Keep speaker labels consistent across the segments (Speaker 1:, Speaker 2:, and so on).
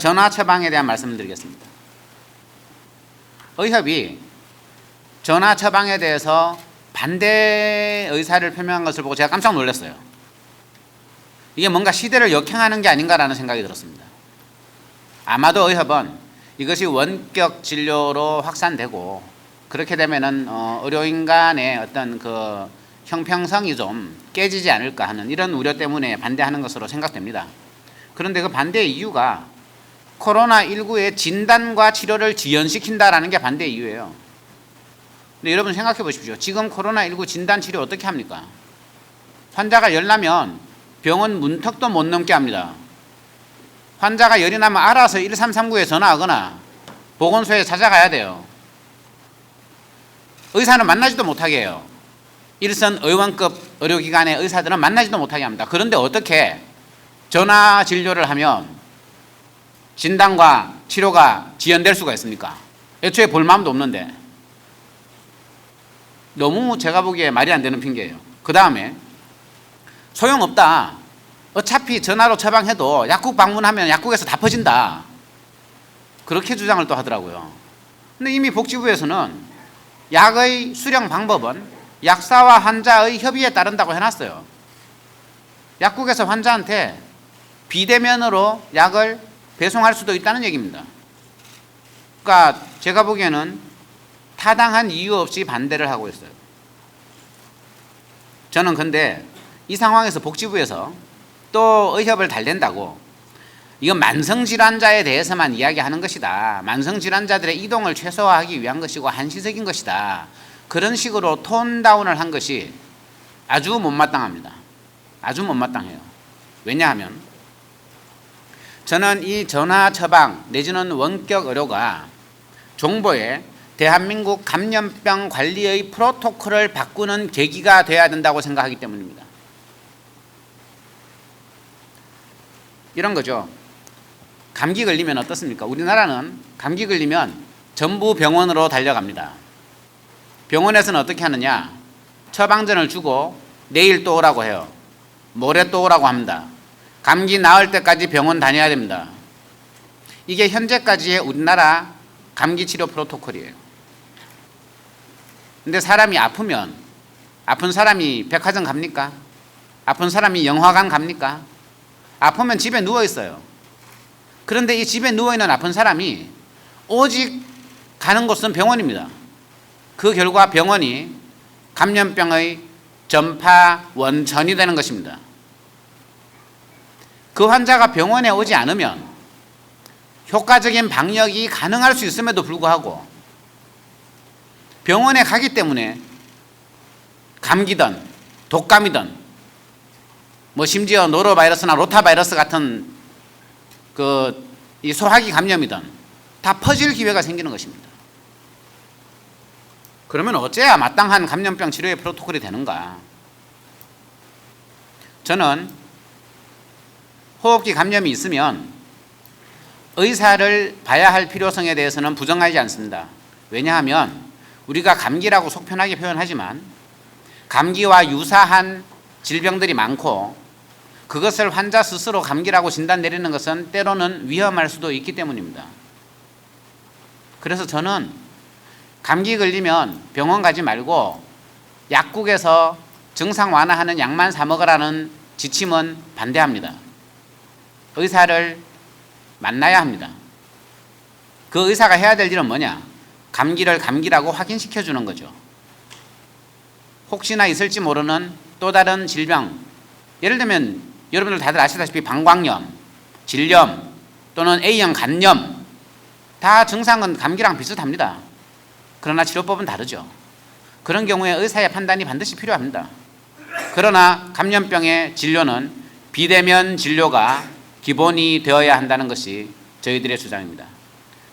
Speaker 1: 전화 처방에 대한 말씀을 드리겠습니다. 의협이 전화 처방에 대해서 반대 의사를 표명한 것을 보고 제가 깜짝 놀랐어요. 이게 뭔가 시대를 역행하는 게 아닌가라는 생각이 들었습니다. 아마도 의협은 이것이 원격 진료로 확산되고 그렇게 되면은 의료인 간의 어떤 그 형평성이 좀 깨지지 않을까 하는 이런 우려 때문에 반대하는 것으로 생각됩니다. 그런데 그 반대의 이유가 코로나19의 진단과 치료를 지연시킨다라는 게 반대의 이유예요. 근데 여러분 생각해 보십시오. 지금 코로나19 진단 치료 어떻게 합니까? 환자가 열 나면 병원 문턱도 못 넘게 합니다. 환자가 열이 나면 알아서 1339에 전화하거나 보건소에 찾아가야 돼요. 의사는 만나지도 못하게 해요. 일선 의원급 의료기관의 의사들은 만나지도 못하게 합니다. 그런데 어떻게 전화 진료를 하면 진단과 치료가 지연될 수가 있습니까? 애초에 볼 마음도 없는데. 너무 제가 보기에 말이 안 되는 핑계예요. 그 다음에 소용없다. 어차피 전화로 처방해도 약국 방문하면 약국에서 다 퍼진다. 그렇게 주장을 또 하더라고요. 근데 이미 복지부에서는 약의 수령 방법은 약사와 환자의 협의에 따른다고 해놨어요. 약국에서 환자한테 비대면으로 약을 배송할 수도 있다는 얘기입니다. 그러니까 제가 보기에는 타당한 이유 없이 반대를 하고 있어요. 저는 근데 이 상황에서 복지부에서 또 의협을 달랜다고 이건 만성질환자에 대해서만 이야기하는 것이다. 만성질환자들의 이동을 최소화하기 위한 것이고 한시적인 것이다. 그런 식으로 톤다운을 한 것이 아주 못마땅합니다. 아주 못마땅해요. 왜냐하면 저는 이 전화 처방 내지는 원격 의료가 정부의 대한민국 감염병 관리의 프로토콜을 바꾸는 계기가 되어야 된다고 생각하기 때문입니다. 이런 거죠. 감기 걸리면 어떻습니까? 우리나라는 감기 걸리면 전부 병원으로 달려갑니다. 병원에서는 어떻게 하느냐? 처방전을 주고 내일 또 오라고 해요. 모레 또 오라고 합니다. 감기 나을 때까지 병원 다녀야 됩니다. 이게 현재까지의 우리나라 감기 치료 프로토콜이에요. 근데 사람이 아프면 아픈 사람이 백화점 갑니까? 아픈 사람이 영화관 갑니까? 아프면 집에 누워 있어요. 그런데 이 집에 누워 있는 아픈 사람이 오직 가는 곳은 병원입니다. 그 결과 병원이 감염병의 전파 원천이 되는 것입니다. 그 환자가 병원에 오지 않으면 효과적인 방역이 가능할 수 있음에도 불구하고 병원에 가기 때문에 감기든 독감이든 뭐 심지어 노로바이러스나 로타바이러스 같은 이 소화기 감염이든 다 퍼질 기회가 생기는 것입니다. 그러면 어째야 마땅한 감염병 치료의 프로토콜이 되는가? 저는 호흡기 감염이 있으면 의사를 봐야 할 필요성에 대해서는 부정하지 않습니다. 왜냐하면 우리가 감기라고 속편하게 표현하지만 감기와 유사한 질병들이 많고 그것을 환자 스스로 감기라고 진단 내리는 것은 때로는 위험할 수도 있기 때문입니다. 그래서 저는 감기 걸리면 병원 가지 말고 약국에서 증상 완화하는 약만 사 먹으라는 지침은 반대합니다. 의사를 만나야 합니다. 그 의사가 해야 될 일은 뭐냐? 감기를 감기라고 확인시켜 주는 거죠. 혹시나 있을지 모르는 또 다른 질병, 예를 들면 여러분들 다들 아시다시피 방광염, 질염 또는 A형 간염 다 증상은 감기랑 비슷합니다. 그러나 치료법은 다르죠. 그런 경우에 의사의 판단이 반드시 필요합니다. 그러나 감염병의 진료는 비대면 진료가 기본이 되어야 한다는 것이 저희들의 주장입니다.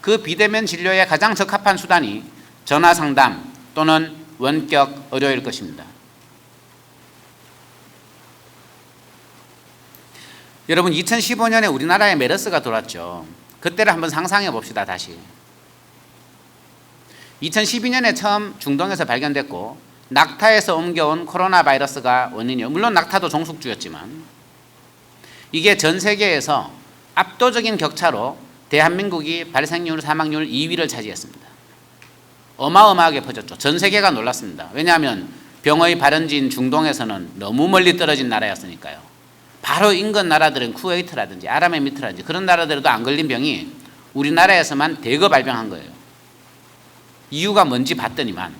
Speaker 1: 그 비대면 진료에 가장 적합한 수단이 전화 상담 또는 원격 의료일 것입니다. 여러분 2015년에 우리나라에 메르스가 돌았죠. 그때를 한번 상상해 봅시다. 다시 2012년에 처음 중동에서 발견됐고 낙타에서 옮겨온 코로나 바이러스가 원인이요. 물론 낙타도 종속주였지만 이게 전 세계에서 압도적인 격차로 대한민국이 발생률, 사망률 2위를 차지했습니다. 어마어마하게 퍼졌죠. 전 세계가 놀랐습니다. 왜냐하면 병의 발원지인 중동에서는 너무 멀리 떨어진 나라였으니까요. 바로 인근 나라들은 쿠웨이트라든지 아랍에미리트라든지 그런 나라들에도 안 걸린 병이 우리나라에서만 대거 발병한 거예요. 이유가 뭔지 봤더니만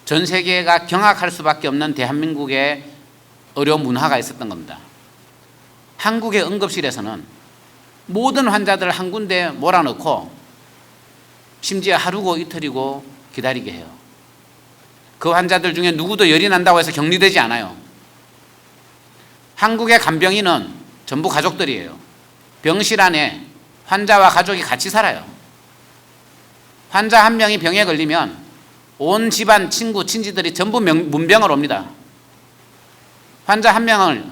Speaker 1: 전 세계가 경악할 수밖에 없는 대한민국의 의료 문화가 있었던 겁니다. 한국의 응급실에서는 모든 환자들을 한 군데 몰아넣고 심지어 하루고 이틀이고 기다리게 해요. 그 환자들 중에 누구도 열이 난다고 해서 격리되지 않아요. 한국의 간병인은 전부 가족들이에요. 병실 안에 환자와 가족이 같이 살아요. 환자 한 명이 병에 걸리면 온 집안 친구, 친지들이 전부 문병을 옵니다. 환자 한 명을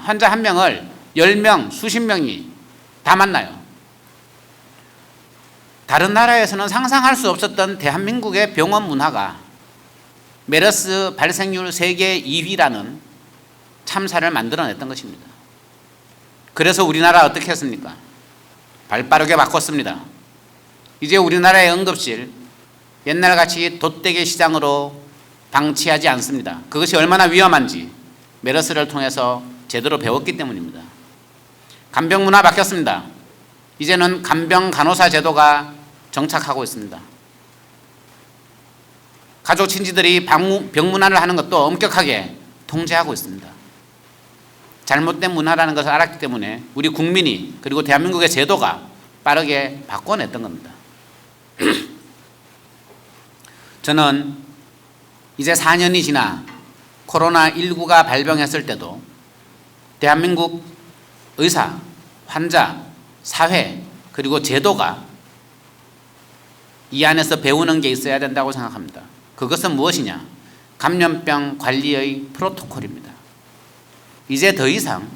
Speaker 1: 10명, 수십 명이 다 만나요. 다른 나라에서는 상상할 수 없었던 대한민국의 병원 문화가 메르스 발생률 세계 2위라는 참사를 만들어냈던 것입니다. 그래서 우리나라 어떻게 했습니까? 발빠르게 바꿨습니다. 이제 우리나라의 응급실 옛날같이 돛대게 시장으로 방치하지 않습니다. 그것이 얼마나 위험한지 메르스를 통해서 제대로 배웠기 때문입니다. 간병 문화 바뀌었습니다. 이제는 간병 간호사 제도가 정착하고 있습니다. 가족 친지들이 병문안을 하는 것도 엄격하게 통제하고 있습니다. 잘못된 문화라는 것을 알았기 때문에 우리 국민이 그리고 대한민국의 제도가 빠르게 바꿔냈던 겁니다. 저는 이제 4년이 지나 코로나19가 발병했을 때도 대한민국 의사, 환자, 사회 그리고 제도가 이 안에서 배우는 게 있어야 된다고 생각합니다. 그것은 무엇이냐? 감염병 관리의 프로토콜입니다. 이제 더 이상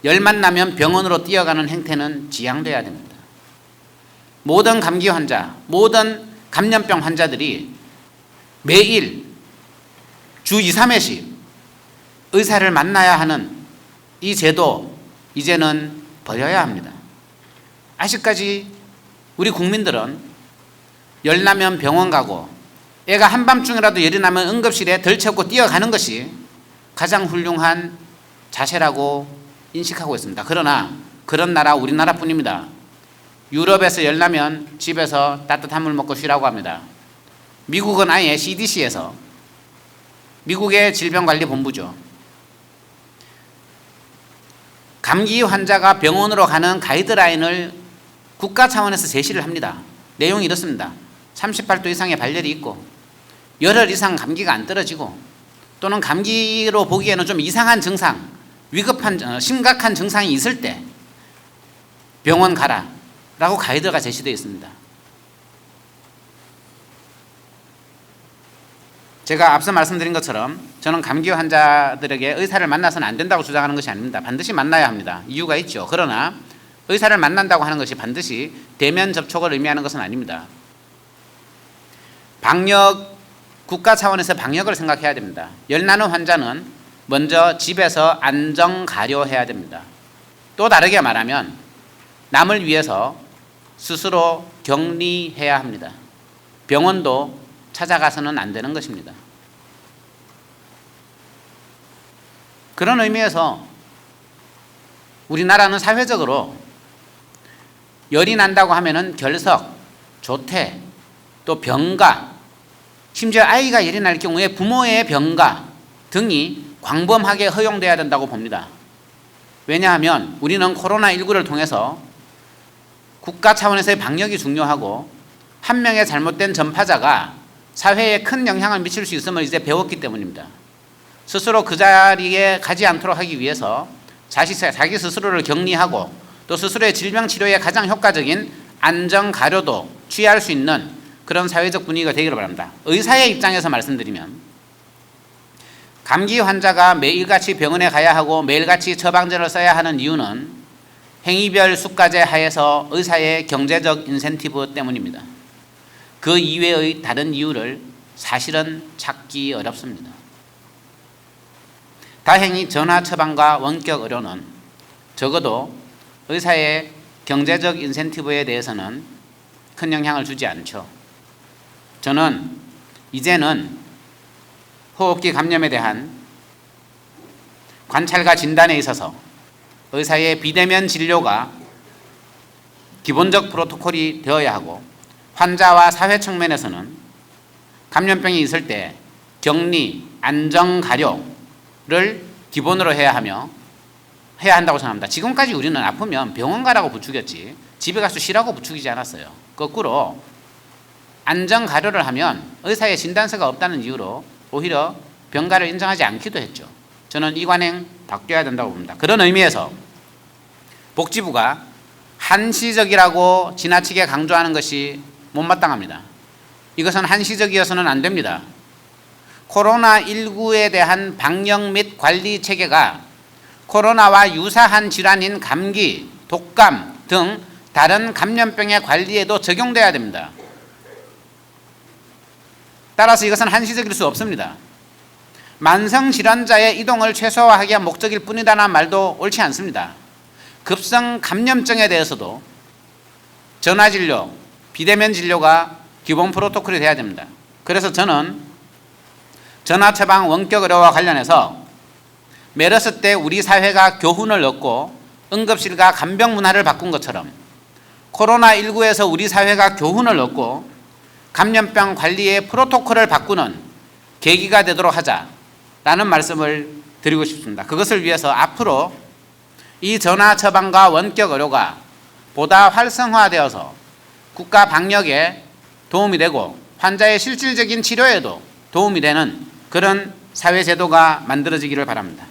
Speaker 1: 열만 나면 병원으로 뛰어가는 행태는 지양돼야 됩니다. 모든 감기 환자, 모든 감염병 환자들이 매일 주 2, 3회씩 의사를 만나야 하는 이 제도 이제는 버려야 합니다. 아직까지 우리 국민들은 열 나면 병원 가고 애가 한밤중이라도 열이 나면 응급실에 덜채고 뛰어가는 것이 가장 훌륭한 자세라고 인식하고 있습니다. 그러나 그런 나라 우리나라뿐입니다. 유럽에서 열 나면 집에서 따뜻한 물 먹고 쉬라고 합니다. 미국은 아예 CDC에서 미국의 질병관리본부죠. 감기 환자가 병원으로 가는 가이드라인을 국가 차원에서 제시를 합니다. 내용이 이렇습니다. 38도 이상의 발열이 있고 열흘 이상 감기가 안 떨어지고 또는 감기로 보기에는 좀 이상한 증상, 위급한 심각한 증상이 있을 때 병원 가라 라고 가이드가 제시되어 있습니다. 제가 앞서 말씀드린 것처럼 저는 감기 환자들에게 의사를 만나서는 안 된다고 주장하는 것이 아닙니다. 반드시 만나야 합니다. 이유가 있죠. 그러나 의사를 만난다고 하는 것이 반드시 대면 접촉을 의미하는 것은 아닙니다. 방역, 국가 차원에서 방역을 생각해야 됩니다. 열 나는 환자는 먼저 집에서 안정 가려해야 됩니다. 또 다르게 말하면 남을 위해서 스스로 격리해야 합니다. 병원도 찾아가서는 안 되는 것입니다. 그런 의미에서 우리나라는 사회적으로 열이 난다고 하면은 결석, 조퇴, 또 병가, 심지어 아이가 열이 날 경우에 부모의 병가 등이 광범하게 허용돼야 된다고 봅니다. 왜냐하면 우리는 코로나19를 통해서 국가 차원에서의 방역이 중요하고 한 명의 잘못된 전파자가 사회에 큰 영향을 미칠 수 있음을 이제 배웠기 때문입니다. 스스로 그 자리에 가지 않도록 하기 위해서 자기 스스로를 격리하고 또 스스로의 질병 치료에 가장 효과적인 안정 가려도 취할 수 있는 그런 사회적 분위기가 되기를 바랍니다. 의사의 입장에서 말씀드리면 감기 환자가 매일같이 병원에 가야 하고 매일같이 처방전을 써야 하는 이유는 행위별 수가제 하에서 의사의 경제적 인센티브 때문입니다. 그 이외의 다른 이유를 사실은 찾기 어렵습니다. 다행히 전화 처방과 원격 의료는 적어도 의사의 경제적 인센티브에 대해서는 큰 영향을 주지 않죠. 저는 이제는 호흡기 감염에 대한 관찰과 진단에 있어서 의사의 비대면 진료가 기본적 프로토콜이 되어야 하고, 환자와 사회 측면에서는 감염병이 있을 때 격리, 안정 가료를 기본으로 해야 한다고 생각합니다. 지금까지 우리는 아프면 병원 가라고 부추겼지 집에 가서 쉬라고 부추기지 않았어요. 거꾸로 안정 가료를 하면 의사의 진단서가 없다는 이유로 오히려 병가를 인정하지 않기도 했죠. 저는 이 관행 바뀌어야 된다고 봅니다. 그런 의미에서 복지부가 한시적이라고 지나치게 강조하는 것이 못마땅합니다. 이것은 한시적이어서는 안 됩니다. 코로나19에 대한 방역 및 관리 체계가 코로나와 유사한 질환인 감기, 독감 등 다른 감염병의 관리에도 적용돼야 됩니다. 따라서 이것은 한시적일 수 없습니다. 만성질환자의 이동을 최소화하기 위한 목적일 뿐이다라는 말도 옳지 않습니다. 급성 감염증에 대해서도 전화진료, 비대면 진료가 기본 프로토콜이 돼야 됩니다. 그래서 저는 전화처방 원격 의료와 관련해서 메르스 때 우리 사회가 교훈을 얻고 응급실과 간병 문화를 바꾼 것처럼 코로나19에서 우리 사회가 교훈을 얻고 감염병 관리의 프로토콜을 바꾸는 계기가 되도록 하자라는 말씀을 드리고 싶습니다. 그것을 위해서 앞으로 이 전화 처방과 원격 의료가 보다 활성화되어서 국가 방역에 도움이 되고 환자의 실질적인 치료에도 도움이 되는 그런 사회제도가 만들어지기를 바랍니다.